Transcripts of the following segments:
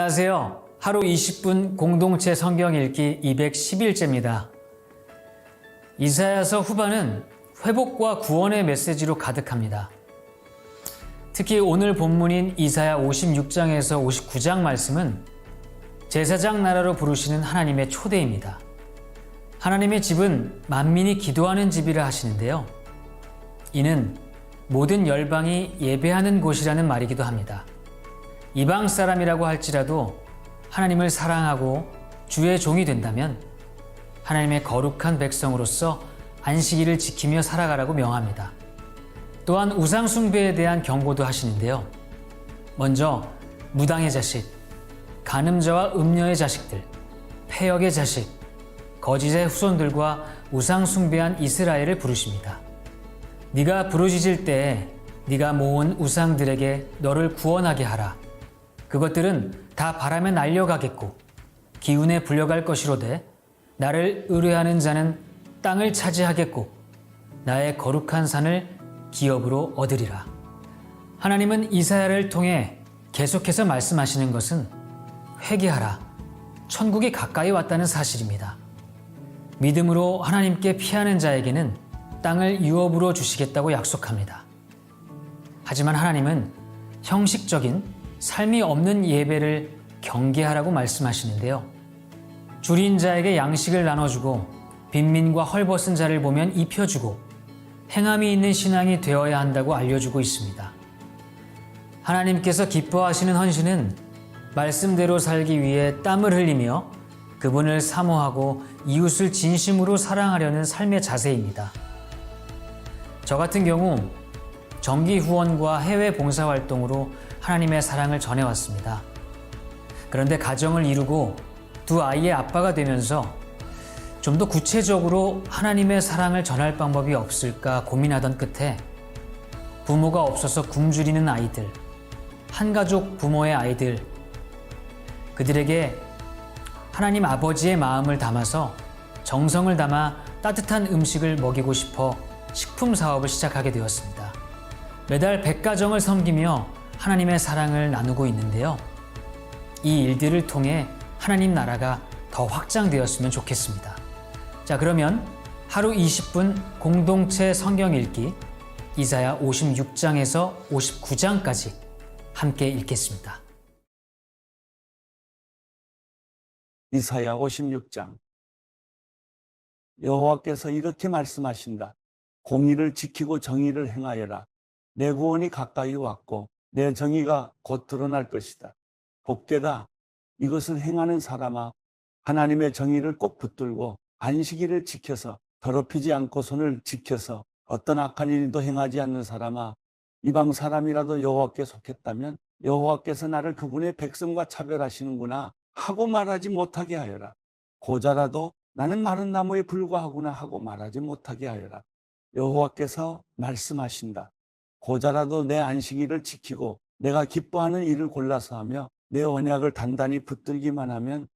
안녕하세요. 하루 20분 공동체 성경 읽기 211제입니다. 이사야서 후반은 회복과 구원의 메시지로 가득합니다. 특히 오늘 본문인 이사야 56장에서 59장 말씀은 제사장 나라로 부르시는 하나님의 초대입니다. 하나님의 집은 만민이 기도하는 집이라 하시는데요. 이는 모든 열방이 예배하는 곳이라는 말이기도 합니다. 이방 사람이라고 할지라도 하나님을 사랑하고 주의 종이 된다면 하나님의 거룩한 백성으로서 안식일을 지키며 살아가라고 명합니다. 또한 우상 숭배에 대한 경고도 하시는데요. 먼저 무당의 자식, 간음자와 음녀의 자식들, 폐역의 자식, 거짓의 후손들과 우상 숭배한 이스라엘을 부르십니다. 네가 부르짖을 때에 네가 모은 우상들에게 너를 구원하게 하라. 그것들은 다 바람에 날려가겠고 기운에 불려갈 것이로되 나를 의뢰하는 자는 땅을 차지하겠고 나의 거룩한 산을 기업으로 얻으리라. 하나님은 이사야를 통해 계속해서 말씀하시는 것은 회개하라, 천국이 가까이 왔다는 사실입니다. 믿음으로 하나님께 피하는 자에게는 땅을 유업으로 주시겠다고 약속합니다. 하지만 하나님은 형식적인 삶이 없는 예배를 경계하라고 말씀하시는데요. 줄인 자에게 양식을 나눠주고 빈민과 헐벗은 자를 보면 입혀주고 행함이 있는 신앙이 되어야 한다고 알려주고 있습니다. 하나님께서 기뻐하시는 헌신은 말씀대로 살기 위해 땀을 흘리며 그분을 사모하고 이웃을 진심으로 사랑하려는 삶의 자세입니다. 저 같은 경우 정기 후원과 해외 봉사활동으로 하나님의 사랑을 전해왔습니다. 그런데 가정을 이루고 두 아이의 아빠가 되면서 좀 더 구체적으로 하나님의 사랑을 전할 방법이 없을까 고민하던 끝에 부모가 없어서 굶주리는 아이들, 한가족 부모의 아이들, 그들에게 하나님 아버지의 마음을 담아서 정성을 담아 따뜻한 음식을 먹이고 싶어 식품 사업을 시작하게 되었습니다. 매달 100가정을 섬기며 하나님의 사랑을 나누고 있는데요. 이 일들을 통해 하나님 나라가 더 확장되었으면 좋겠습니다. 자, 그러면 하루 20분 공동체 성경 읽기 이사야 56장에서 59장까지 함께 읽겠습니다. 이사야 56장. 여호와께서 이렇게 말씀하신다. 공의를 지키고 정의를 행하여라. 내 구원이 가까이 왔고 내 정의가 곧 드러날 것이다. 복되다. 이것을 행하는 사람아, 하나님의 정의를 꼭 붙들고 안식일을 지켜서 더럽히지 않고 손을 지켜서 어떤 악한 일도 행하지 않는 사람아, 이방 사람이라도 여호와께 속했다면 여호와께서 나를 그분의 백성과 차별하시는구나 하고 말하지 못하게 하여라. 고자라도 나는 마른 나무에 불과하구나 하고 말하지 못하게 하여라. 여호와께서 말씀하신다. 고자라도 내 안식일을 지키고 내가 기뻐하는 일을 골라서 하며 내 언약을 단단히 붙들기만 하면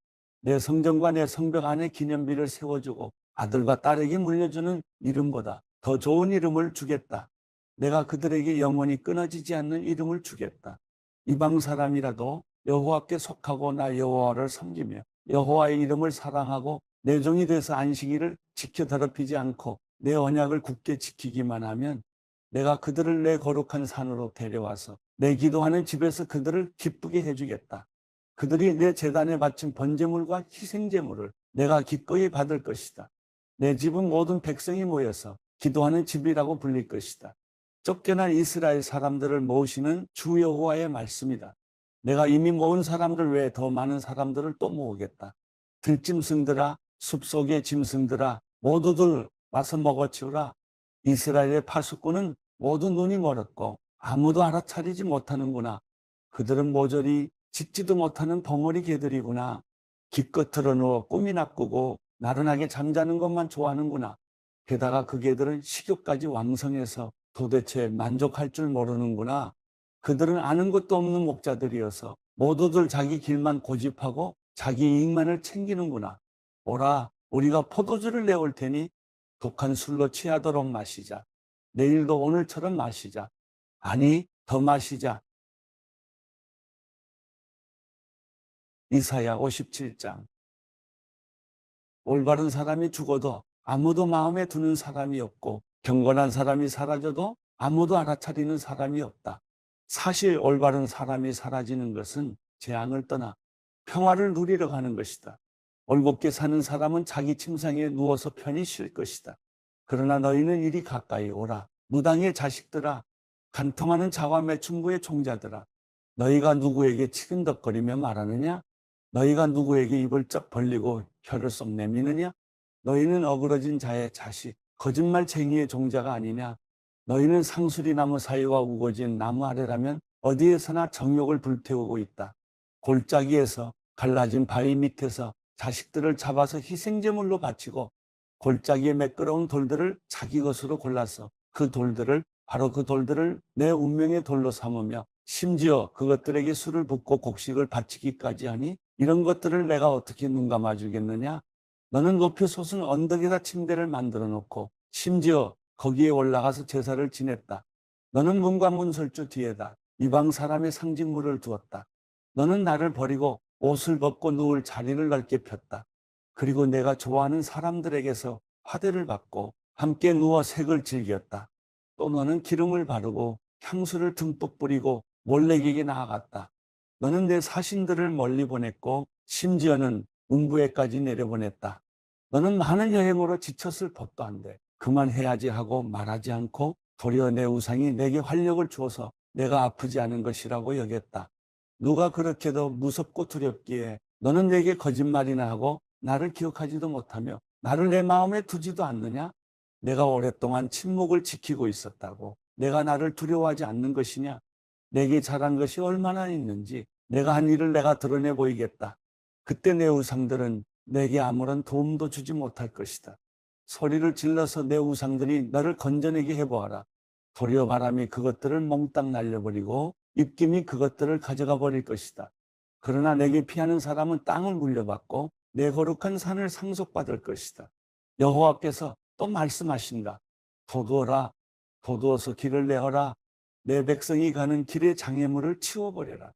내 성전과 내 성벽 안에 기념비를 세워주고 아들과 딸에게 물려주는 이름보다 더 좋은 이름을 주겠다. 내가 그들에게 영원히 끊어지지 않는 이름을 주겠다. 이방 사람이라도 여호와께 속하고 나 여호와를 섬기며 여호와의 이름을 사랑하고 내 종이 돼서 안식일을 지켜 더럽히지 않고 내 언약을 굳게 지키기만 하면 내가 그들을 내 거룩한 산으로 데려와서 내 기도하는 집에서 그들을 기쁘게 해주겠다. 그들이 내 제단에 바친 번제물과 희생제물을 내가 기꺼이 받을 것이다. 내 집은 모든 백성이 모여서 기도하는 집이라고 불릴 것이다. 쫓겨난 이스라엘 사람들을 모으시는 주 여호와의 말씀이다. 내가 이미 모은 사람들 외에 더 많은 사람들을 또 모으겠다. 들짐승들아, 숲속의 짐승들아, 모두들 와서 먹어치우라. 이스라엘의 파수꾼은 모두 눈이 멀었고 아무도 알아차리지 못하는구나. 그들은 모조리 짖지도 못하는 벙어리 개들이구나. 기껏 누워 꿈이나 꾸고 나른하게 잠자는 것만 좋아하는구나. 게다가 그 개들은 식욕까지 왕성해서 도대체 만족할 줄 모르는구나. 그들은 아는 것도 없는 목자들이어서 모두들 자기 길만 고집하고 자기 이익만을 챙기는구나. 오라, 우리가 포도주를 내올 테니 독한 술로 취하도록 마시자. 내일도 오늘처럼 마시자. 아니, 더 마시자. 이사야 57장. 올바른 사람이 죽어도 아무도 마음에 두는 사람이 없고 경건한 사람이 사라져도 아무도 알아차리는 사람이 없다. 사실 올바른 사람이 사라지는 것은 재앙을 떠나 평화를 누리러 가는 것이다. 올곧게 사는 사람은 자기 침상에 누워서 편히 쉴 것이다. 그러나 너희는 이리 가까이 오라. 무당의 자식들아, 간통하는 자와 매춘부의 종자들아, 너희가 누구에게 치근덕거리며 말하느냐? 너희가 누구에게 입을 쩍 벌리고 혀를 쏙 내미느냐? 너희는 어그러진 자의 자식, 거짓말쟁이의 종자가 아니냐? 너희는 상수리나무 사이와 우거진 나무 아래라면 어디에서나 정욕을 불태우고 있다. 골짜기에서 갈라진 바위 밑에서 자식들을 잡아서 희생제물로 바치고 골짜기에 매끄러운 돌들을 자기 것으로 골라서 바로 그 돌들을 내 운명의 돌로 삼으며 심지어 그것들에게 술을 붓고 곡식을 바치기까지 하니 이런 것들을 내가 어떻게 눈감아 주겠느냐? 너는 높이 솟은 언덕에다 침대를 만들어 놓고 심지어 거기에 올라가서 제사를 지냈다. 너는 문과 문설주 뒤에다 이방 사람의 상징물을 두었다. 너는 나를 버리고 옷을 벗고 누울 자리를 넓게 폈다. 그리고 내가 좋아하는 사람들에게서 화대를 받고 함께 누워 색을 즐겼다. 또 너는 기름을 바르고 향수를 듬뿍 뿌리고 몰래에게 나아갔다. 너는 내 사신들을 멀리 보냈고 심지어는 음부에까지 내려보냈다. 너는 많은 여행으로 지쳤을 법도 한데 그만해야지 하고 말하지 않고 도리어 내 우상이 내게 활력을 주어서 내가 아프지 않은 것이라고 여겼다. 누가 그렇게도 무섭고 두렵기에 너는 내게 거짓말이나 하고 나를 기억하지도 못하며 나를 내 마음에 두지도 않느냐? 내가 오랫동안 침묵을 지키고 있었다고 내가 나를 두려워하지 않는 것이냐? 내게 잘한 것이 얼마나 있는지 내가 한 일을 내가 드러내 보이겠다. 그때 내 우상들은 내게 아무런 도움도 주지 못할 것이다. 소리를 질러서 내 우상들이 너를 건져내게 해보아라. 도리어 바람이 그것들을 몽땅 날려버리고 입김이 그것들을 가져가 버릴 것이다. 그러나 내게 피하는 사람은 땅을 물려받고 내 거룩한 산을 상속받을 것이다. 여호와께서 또 말씀하신다. 도두어라. 도두어서 길을 내어라. 내 백성이 가는 길의 장애물을 치워버려라.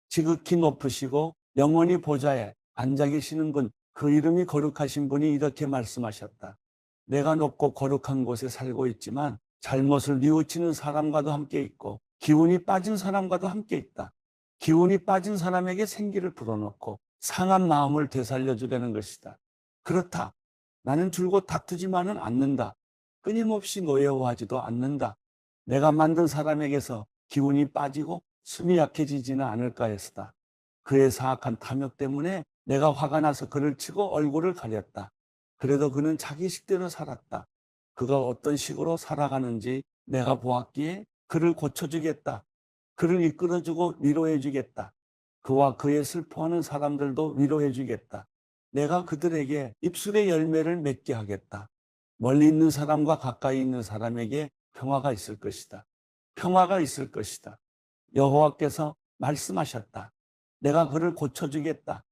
지극히 높으시고 영원히 보좌에 앉아 계시는 분, 그 이름이 거룩하신 분이 이렇게 말씀하셨다. 내가 높고 거룩한 곳에 살고 있지만 잘못을 뉘우치는 사람과도 함께 있고 기운이 빠진 사람과도 함께 있다. 기운이 빠진 사람에게 생기를 불어넣고 상한 마음을 되살려주려는 것이다. 그렇다. 나는 줄곧 다투지만은 않는다. 끊임없이 노여워하지도 않는다. 내가 만든 사람에게서 기운이 빠지고 숨이 약해지지는 않을까 해서다. 그의 사악한 탐욕 때문에 내가 화가 나서 그를 치고 얼굴을 가렸다. 그래도 그는 자기 식대로 살았다. 그가 어떤 식으로 살아가는지 내가 보았기에 그를 고쳐주겠다. 그를 이끌어주고 위로해주겠다. 그와 그의 슬퍼하는 사람들도 위로해주겠다. 내가 그들에게 입술의 열매를 맺게 하겠다. 멀리 있는 사람과 가까이 있는 사람에게 평화가 있을 것이다. 평화가 있을 것이다. 여호와께서 말씀하셨다. 내가 그를 고쳐주겠다.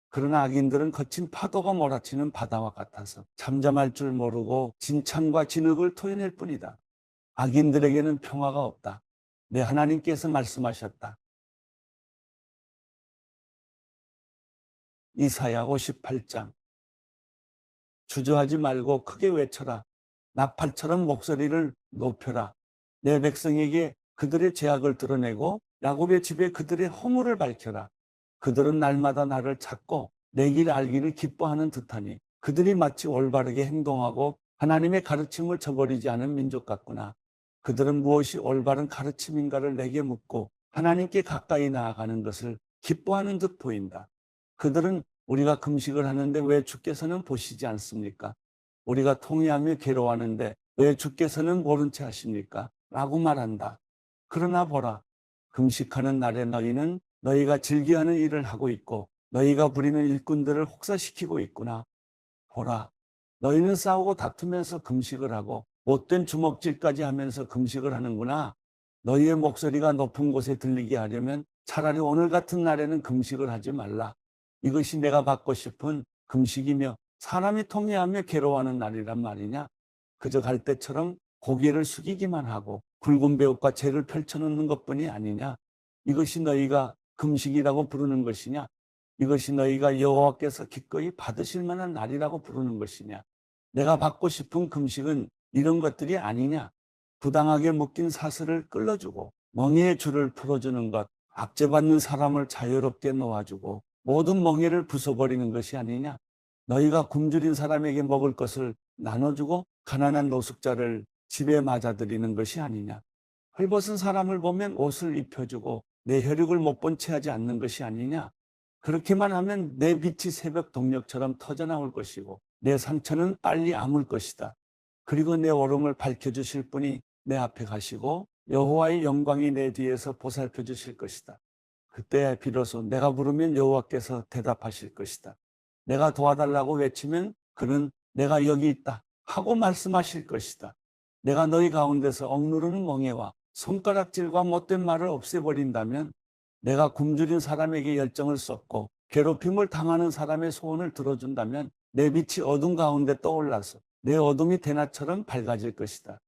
그러나 악인들은 거친 파도가 몰아치는 바다와 같아서 잠잠할 줄 모르고 진창과 진흙을 토해낼 뿐이다. 악인들에게는 평화가 없다. 내 하나님께서 말씀하셨다. 이사야 58장. 주저하지 말고 크게 외쳐라. 나팔처럼 목소리를 높여라. 내 백성에게 그들의 죄악을 드러내고 야곱의 집에 그들의 허물을 밝혀라. 그들은 날마다 나를 찾고 내 길 알기를 기뻐하는 듯하니 그들이 마치 올바르게 행동하고 하나님의 가르침을 저버리지 않은 민족 같구나. 그들은 무엇이 올바른 가르침인가를 내게 묻고 하나님께 가까이 나아가는 것을 기뻐하는 듯 보인다. 그들은 우리가 금식을 하는데 왜 주께서는 보시지 않습니까? 우리가 통회하며 괴로워하는데 왜 주께서는 모른 채 하십니까? 라고 말한다. 그러나 보라, 금식하는 날에 너희는 너희가 즐겨하는 일을 하고 있고 너희가 부리는 일꾼들을 혹사시키고 있구나. 보라, 너희는 싸우고 다투면서 금식을 하고 못된 주먹질까지 하면서 금식을 하는구나. 너희의 목소리가 높은 곳에 들리게 하려면 차라리 오늘 같은 날에는 금식을 하지 말라. 이것이 내가 받고 싶은 금식이며 사람이 통회하며 괴로워하는 날이란 말이냐? 그저 갈대처럼 고개를 숙이기만 하고 굵은 배옷과 재를 펼쳐놓는 것뿐이 아니냐? 이것이 너희가 금식이라고 부르는 것이냐? 이것이 너희가 여호와께서 기꺼이 받으실 만한 날이라고 부르는 것이냐? 내가 받고 싶은 금식은 이런 것들이 아니냐? 부당하게 묶인 사슬을 끌어주고 멍에의 줄을 풀어주는 것, 압제받는 사람을 자유롭게 놓아주고 모든 멍에를 부숴버리는 것이 아니냐? 너희가 굶주린 사람에게 먹을 것을 나눠주고 가난한 노숙자를 집에 맞아들이는 것이 아니냐? 헐벗은 사람을 보면 옷을 입혀주고 내 혈육을 못 본 채 하지 않는 것이 아니냐? 그렇게만 하면 내 빛이 새벽 동력처럼 터져나올 것이고 내 상처는 빨리 아물 것이다. 그리고 내 오름을 밝혀주실 분이 내 앞에 가시고 여호와의 영광이 내 뒤에서 보살펴 주실 것이다. 그때 비로소 내가 부르면 여호와께서 대답하실 것이다. 내가 도와달라고 외치면 그는 내가 여기 있다 하고 말씀하실 것이다. 내가 너희 가운데서 억누르는 멍에와 손가락질과 못된 말을 없애버린다면, 내가 굶주린 사람에게 열정을 쏟고 괴롭힘을 당하는 사람의 소원을 들어준다면 내 빛이 어둠 가운데 떠올라서 내 어둠이 대낮처럼 밝아질 것이다.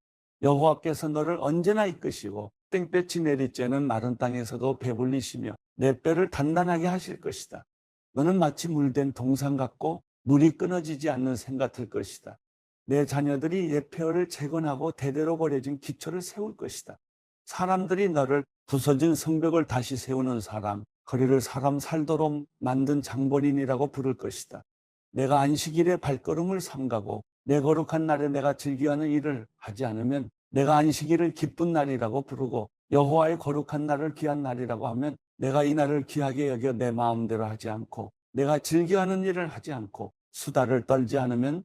여호와께서 너를 언제나 이끄시고 땡볕이 내리쬐는 마른 땅에서도 배불리시며 내 뼈를 단단하게 하실 것이다. 너는 마치 물된 동상 같고 물이 끊어지지 않는 샘 같을 것이다. 내 자녀들이 옛 폐허를 재건하고 대대로 버려진 기초를 세울 것이다. 사람들이 너를 부서진 성벽을 다시 세우는 사람, 거리를 사람 살도록 만든 장본인이라고 부를 것이다. 내가 안식일에 발걸음을 삼가고 내 거룩한 날에 내가 즐겨하는 일을 하지 않으면, 내가 안식일을 기쁜 날이라고 부르고 여호와의 거룩한 날을 귀한 날이라고 하면, 내가 이 날을 귀하게 여겨 내 마음대로 하지 않고 내가 즐겨하는 일을 하지 않고 수다를 떨지 않으면,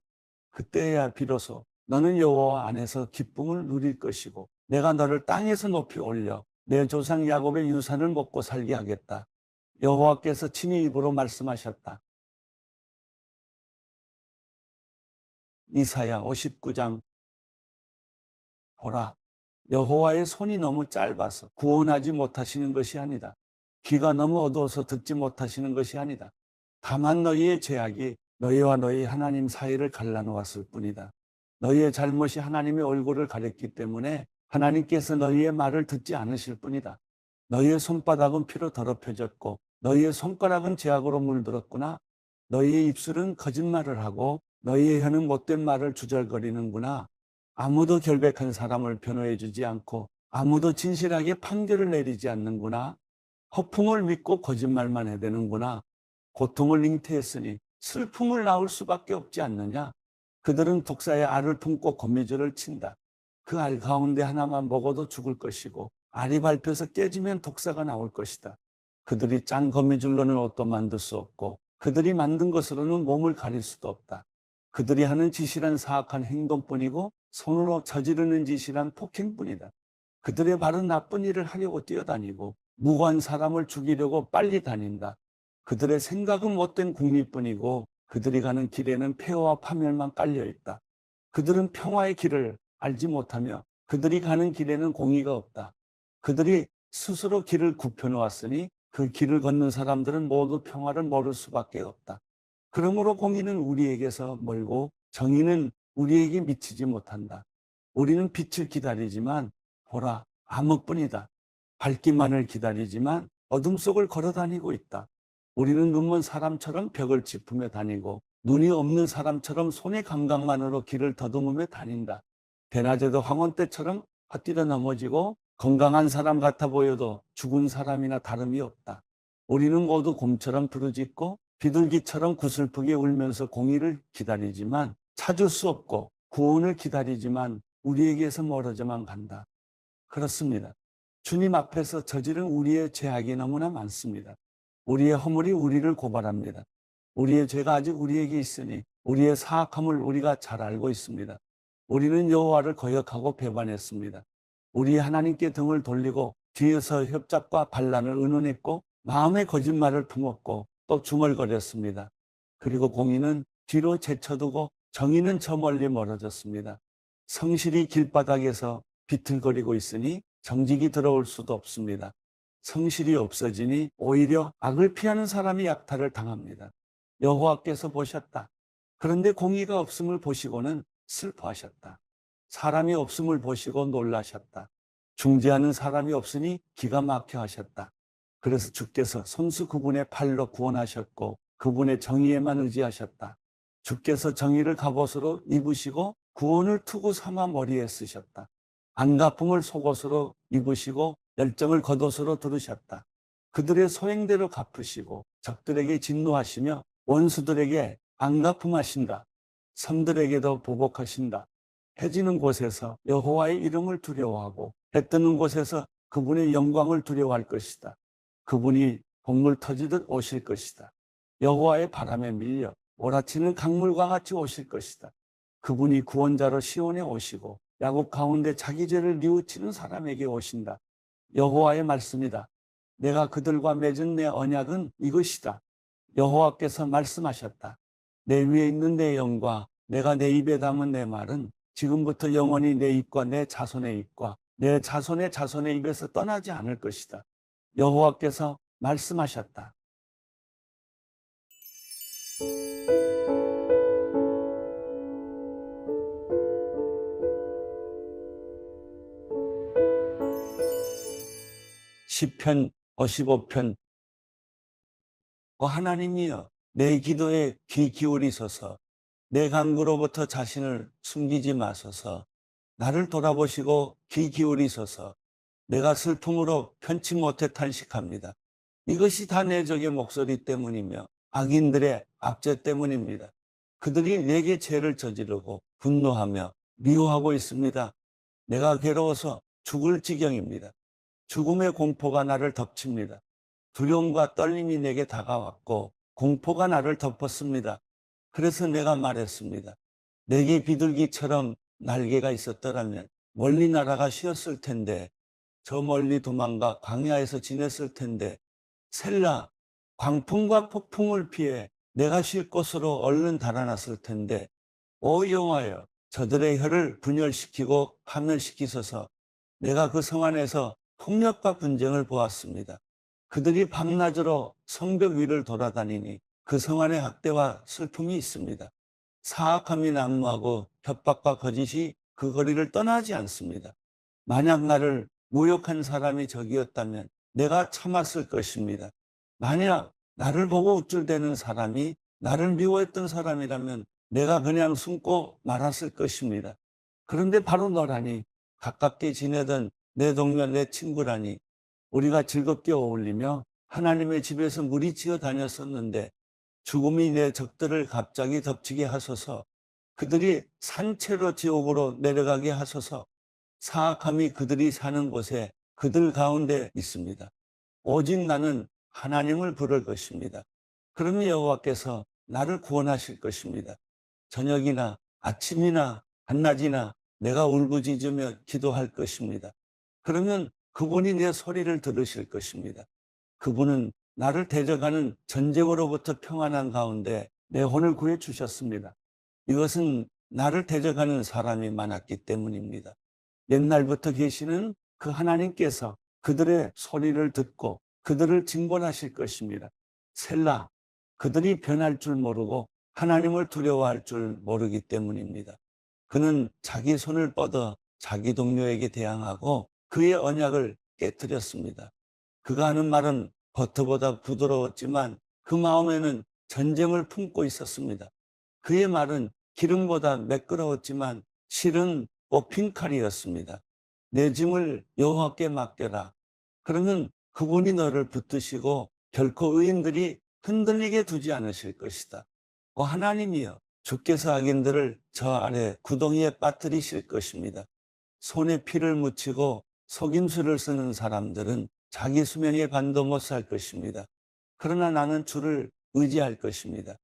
그때야 비로소 너는 여호와 안에서 기쁨을 누릴 것이고 내가 너를 땅에서 높이 올려 내 조상 야곱의 유산을 먹고 살게 하겠다. 여호와께서 친히 입으로 말씀하셨다. 이사야 59장. 보라, 여호와의 손이 너무 짧아서 구원하지 못하시는 것이 아니다. 귀가 너무 어두워서 듣지 못하시는 것이 아니다. 다만 너희의 죄악이 너희와 너희 하나님 사이를 갈라놓았을 뿐이다. 너희의 잘못이 하나님의 얼굴을 가렸기 때문에 하나님께서 너희의 말을 듣지 않으실 뿐이다. 너희의 손바닥은 피로 더럽혀졌고 너희의 손가락은 죄악으로 물들었구나. 너희의 입술은 거짓말을 하고 너희의 혀는 못된 말을 주절거리는구나. 아무도 결백한 사람을 변호해 주지 않고 아무도 진실하게 판결을 내리지 않는구나. 허풍을 믿고 거짓말만 해대는구나. 고통을 잉태했으니 슬픔을 낳을 수밖에 없지 않느냐. 그들은 독사의 알을 품고 거미줄을 친다. 그 알 가운데 하나만 먹어도 죽을 것이고 알이 밟혀서 깨지면 독사가 나올 것이다. 그들이 짠 거미줄로는 옷도 만들 수 없고 그들이 만든 것으로는 몸을 가릴 수도 없다. 그들이 하는 짓이란 사악한 행동뿐이고 손으로 저지르는 짓이란 폭행뿐이다. 그들의 발은 나쁜 일을 하려고 뛰어다니고 무고한 사람을 죽이려고 빨리 다닌다. 그들의 생각은 못된 궁리뿐이고 그들이 가는 길에는 폐허와 파멸만 깔려있다. 그들은 평화의 길을 알지 못하며 그들이 가는 길에는 공의가 없다. 그들이 스스로 길을 굽혀놓았으니 그 길을 걷는 사람들은 모두 평화를 모를 수밖에 없다. 그러므로 공의는 우리에게서 멀고 정의는 우리에게 미치지 못한다. 우리는 빛을 기다리지만 보라, 암흑뿐이다. 밝기만을 기다리지만 어둠 속을 걸어 다니고 있다. 우리는 눈먼 사람처럼 벽을 짚으며 다니고 눈이 없는 사람처럼 손의 감각만으로 길을 더듬으며 다닌다. 대낮에도 황혼 때처럼 헛디뎌 넘어지고 건강한 사람 같아 보여도 죽은 사람이나 다름이 없다. 우리는 모두 곰처럼 부르짖고 비둘기처럼 구슬프게 울면서 공의를 기다리지만 찾을 수 없고 구원을 기다리지만 우리에게서 멀어져만 간다. 그렇습니다. 주님 앞에서 저지른 우리의 죄악이 너무나 많습니다. 우리의 허물이 우리를 고발합니다. 우리의 죄가 아직 우리에게 있으니 우리의 사악함을 우리가 잘 알고 있습니다. 우리는 여호와를 거역하고 배반했습니다. 우리 하나님께 등을 돌리고 뒤에서 협잡과 반란을 의논했고 마음의 거짓말을 품었고 또 중얼거렸습니다. 그리고 공의는 뒤로 제쳐두고 정의는 저 멀리 멀어졌습니다. 성실이 길바닥에서 비틀거리고 있으니 정직이 들어올 수도 없습니다. 성실이 없어지니 오히려 악을 피하는 사람이 약탈을 당합니다. 여호와께서 보셨다. 그런데 공의가 없음을 보시고는 슬퍼하셨다. 사람이 없음을 보시고 놀라셨다. 중재하는 사람이 없으니 기가 막혀 하셨다. 그래서 주께서 선수 그분의 팔로 구원하셨고 그분의 정의에만 의지하셨다. 주께서 정의를 갑옷으로 입으시고 구원을 투구 삼아 머리에 쓰셨다. 안갚음을 속옷으로 입으시고 열정을 겉옷으로 두르셨다. 그들의 소행대로 갚으시고 적들에게 진노하시며 원수들에게 안갚음하신다. 섬들에게도 보복하신다. 해 지는 곳에서 여호와의 이름을 두려워하고 해 뜨는 곳에서 그분의 영광을 두려워할 것이다. 그분이 곡물 터지듯 오실 것이다. 여호와의 바람에 밀려 몰아치는 강물과 같이 오실 것이다. 그분이 구원자로 시온에 오시고 야곱 가운데 자기 죄를 뉘우치는 사람에게 오신다. 여호와의 말씀이다. 내가 그들과 맺은 내 언약은 이것이다. 여호와께서 말씀하셨다. 내 위에 있는 내 영과 내가 내 입에 담은 내 말은 지금부터 영원히 내 입과 내 자손의 입과 내 자손의 자손의 입에서 떠나지 않을 것이다. 여호와께서 말씀하셨다. 시편 55편. 하나님이여, 내 기도에 귀 기울이소서. 내 간구로부터 자신을 숨기지 마소서. 나를 돌아보시고 귀 기울이소서. 내가 슬픔으로 편치 못해 탄식합니다. 이것이 다 내 적의 목소리 때문이며 악인들의 압제 때문입니다. 그들이 내게 죄를 저지르고 분노하며 미워하고 있습니다. 내가 괴로워서 죽을 지경입니다. 죽음의 공포가 나를 덮칩니다. 두려움과 떨림이 내게 다가왔고 공포가 나를 덮었습니다. 그래서 내가 말했습니다. 내게 비둘기처럼 날개가 있었더라면 멀리 날아가 쉬었을 텐데, 저 멀리 도망가 광야에서 지냈을 텐데, 셀라, 광풍과 폭풍을 피해 내가 쉴 곳으로 얼른 달아났을 텐데, 오 여호와여, 저들의 혀를 분열시키고 파멸시키소서. 내가 그 성 안에서 폭력과 분쟁을 보았습니다. 그들이 밤낮으로 성벽 위를 돌아다니니 그 성 안에 학대와 슬픔이 있습니다. 사악함이 난무하고 협박과 거짓이 그 거리를 떠나지 않습니다. 만약 나를 모욕한 사람이 적이었다면 내가 참았을 것입니다. 만약 나를 보고 우쭐대는 사람이 나를 미워했던 사람이라면 내가 그냥 숨고 말았을 것입니다. 그런데 바로 너라니, 가깝게 지내던 내 동료, 내 친구라니, 우리가 즐겁게 어울리며 하나님의 집에서 무리지어 다녔었는데 죽음이 내 적들을 갑자기 덮치게 하소서. 그들이 산채로 지옥으로 내려가게 하소서. 사악함이 그들이 사는 곳에 그들 가운데 있습니다. 오직 나는 하나님을 부를 것입니다. 그러면 여호와께서 나를 구원하실 것입니다. 저녁이나 아침이나 한낮이나 내가 울부짖으며 기도할 것입니다. 그러면 그분이 내 소리를 들으실 것입니다. 그분은 나를 대적하는 전쟁으로부터 평안한 가운데 내 혼을 구해 주셨습니다. 이것은 나를 대적하는 사람이 많았기 때문입니다. 옛날부터 계시는 그 하나님께서 그들의 소리를 듣고 그들을 징벌하실 것입니다. 셀라, 그들이 변할 줄 모르고 하나님을 두려워할 줄 모르기 때문입니다. 그는 자기 손을 뻗어 자기 동료에게 대항하고 그의 언약을 깨뜨렸습니다. 그가 하는 말은 버터보다 부드러웠지만 그 마음에는 전쟁을 품고 있었습니다. 그의 말은 기름보다 매끄러웠지만 실은 뽑힌 칼이었습니다. 내 짐을 여호와께 맡겨라. 그러면 그분이 너를 붙드시고 결코 의인들이 흔들리게 두지 않으실 것이다. 하나님이여, 주께서 악인들을 저 아래 구덩이에 빠뜨리실 것입니다. 손에 피를 묻히고 속임수를 쓰는 사람들은 자기 수명의 반도 못 살 것입니다. 그러나 나는 주를 의지할 것입니다.